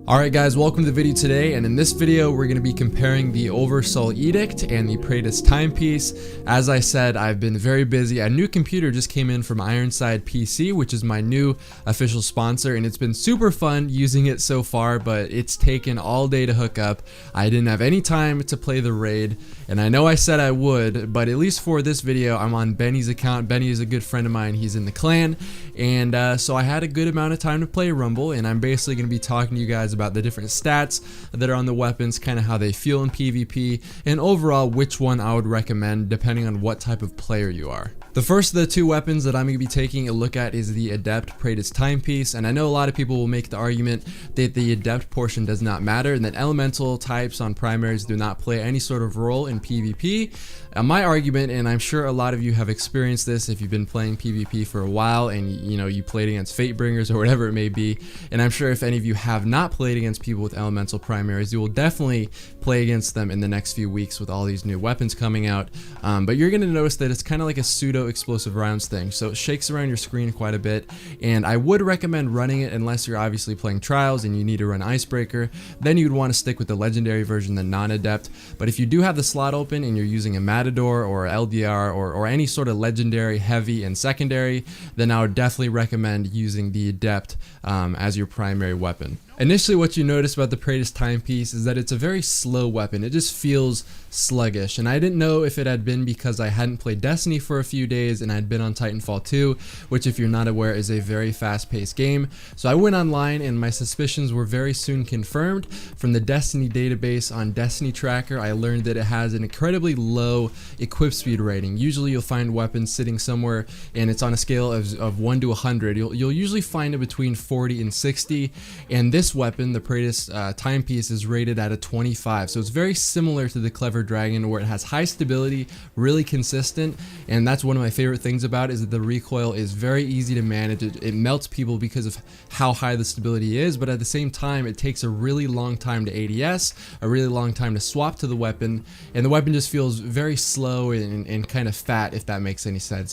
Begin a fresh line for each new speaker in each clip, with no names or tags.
Alright guys, welcome to the video today, and in this video we're going to be comparing the Oversoul Edict and the Praedyths Timepiece. As I said, I've been very busy. A new computer just came in from Ironside PC, which is my new official sponsor, and it's been super fun using it so far, but it's taken all day to hook up. I didn't have any time to play the raid, and I know I said I would, but at least for this video I'm on Benny's account. Benny is a good friend of mine, he's in the clan, and so I had a good amount of time to play Rumble, and I'm basically going to be talking to you guys about the different stats that are on the weapons, kind of how they feel in PvP, and overall which one I would recommend depending on what type of player you are. The first of the two weapons that I'm going to be taking a look at is the Adept Praedyths Timepiece, and I know a lot of people will make the argument that the Adept portion does not matter and that elemental types on primaries do not play any sort of role in PvP. My argument, and I'm sure a lot of you have experienced this if you've been playing PvP for a while and you played against Fatebringers or whatever it may be, and I'm sure if any of you have not played against people with elemental primaries, you will definitely play against them in the next few weeks with all these new weapons coming out, but you're going to notice that it's kind of like a pseudo explosive rounds thing, so it shakes around your screen quite a bit, and I would recommend running it unless you're obviously playing trials and you need to run Icebreaker. Then you'd want to stick with the legendary version, the non-adept. But if you do have the slot open and you're using a Matador or LDR or any sort of legendary heavy and secondary, then I would definitely recommend using the adept as your primary weapon. Initially, what you notice about the Praedyths Timepiece is that it's a very slow weapon. It just feels sluggish, and I didn't know if it had been because I hadn't played Destiny for a few days and I'd been on Titanfall 2, which if you're not aware is a very fast-paced game. So I went online and my suspicions were very soon confirmed. From the Destiny database on Destiny Tracker, I learned that it has an incredibly low equip speed rating. Usually you'll find weapons sitting somewhere and it's on a scale of 1 to 100. You'll usually find it between 40 and 60, and this weapon, the Praedyths Timepiece, is rated at a 25, so it's very similar to the Clever Dragon, where it has high stability, really consistent, and that's one of my favorite things about it, is that the recoil is very easy to manage. It melts people because of how high the stability is, but at the same time it takes a really long time to ADS, a really long time to swap to the weapon, and the weapon just feels very slow and kind of fat, if that makes any sense.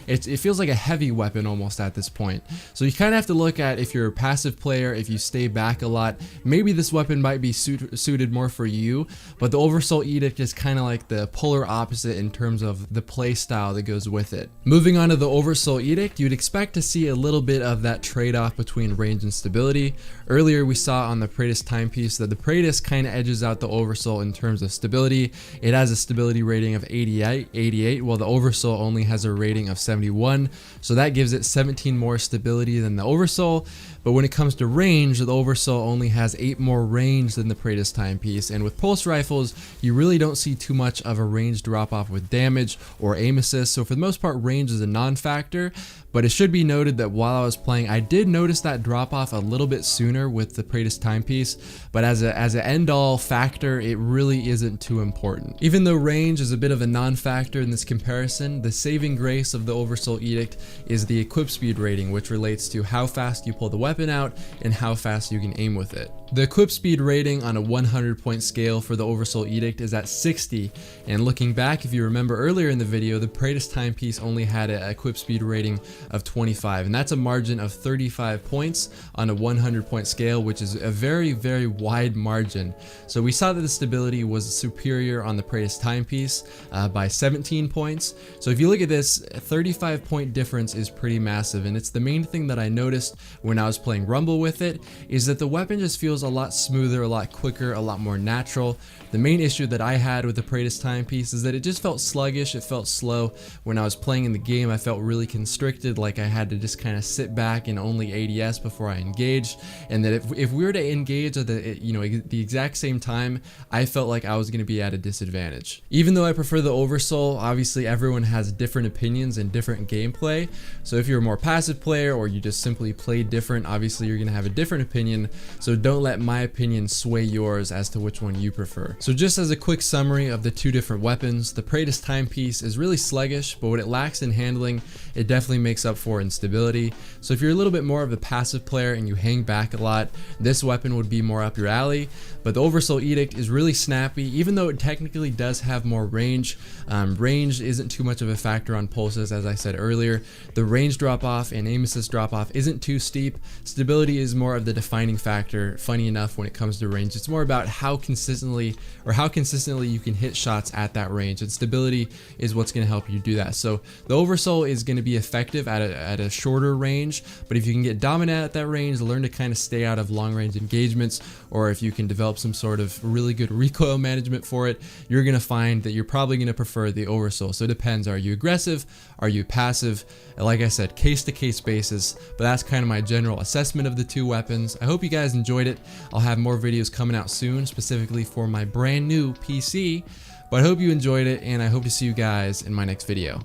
It feels like a heavy weapon almost at this point. So you kind of have to look at, if you're a passive player, if you stay back a lot, maybe this weapon might be suited more for you, but the Oversoul Edict is kind of like the polar opposite in terms of the play style that goes with it. Moving on to the Oversoul Edict, you'd expect to see a little bit of that trade-off between range and stability. Earlier we saw on the Praedyths Timepiece that the Praedyths kind of edges out the Oversoul in terms of stability. It has a stability rating of 88, while the Oversoul only has a rating of 71, so that gives it 17 more stability than the Oversoul. But when it comes to range, the Oversoul only has 8 more range than the Praedyths Timepiece, and with pulse rifles, you really don't see too much of a range drop off with damage or aim assist, so for the most part range is a non-factor. But it should be noted that while I was playing, I did notice that drop off a little bit sooner with the Praedyths Timepiece, but as an end-all factor, it really isn't too important. Even though range is a bit of a non-factor in this comparison, the saving grace of the Oversoul Edict is the equip speed rating, which relates to how fast you pull the weapon out and how fast you can aim with it. The equip speed rating on a 100-point scale for the Oversoul Edict is at 60, and looking back, if you remember earlier in the video, the Praedyths Timepiece only had an equip speed rating of 25, and that's a margin of 35 points on a 100-point scale, which is a very, very wide margin. So we saw that the stability was superior on the Praedyths Timepiece by 17 points. So if you look at this, a 35-point difference is pretty massive, and it's the main thing that I noticed when I was playing Rumble with it, is that the weapon just feels a lot smoother, a lot quicker, a lot more natural. The main issue that I had with the Praedyths Timepiece is that it just felt sluggish, it felt slow. When I was playing in the game, I felt really constricted, like I had to just kind of sit back and only ADS before I engaged, and that if we were to engage at the exact same time, I felt like I was going to be at a disadvantage. Even though I prefer the Oversoul, obviously everyone has different opinions and different gameplay, so if you're a more passive player or you just simply play different, obviously you're going to have a different opinion, so don't let my opinion sway yours as to which one you prefer. So just as a quick summary of the two different weapons, the Praedyths Timepiece is really sluggish, but what it lacks in handling, it definitely makes up for in stability. So if you're a little bit more of a passive player and you hang back a lot, this weapon would be more up your alley. But the Oversoul Edict is really snappy, even though it technically does have more range. Range isn't too much of a factor on pulses, as I said earlier. The range drop off and aim assist drop off isn't too steep, Stability is more of the defining factor, funny enough, when it comes to range. It's more about how consistently you can hit shots at that range, and stability is what's going to help you do that. So the Oversoul is going to be effective at a shorter range, but if you can get dominant at that range, learn to kind of stay out of long range engagements, or if you can develop some sort of really good recoil management for it, you're going to find that you're probably going to prefer the Oversoul. So it depends. Are you aggressive? Are you passive? Like I said, case to case basis, but that's kind of my general assessment of the two weapons. I hope you guys enjoyed it. I'll have more videos coming out soon, specifically for my brand new PC, but I hope you enjoyed it, and I hope to see you guys in my next video.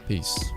Peace.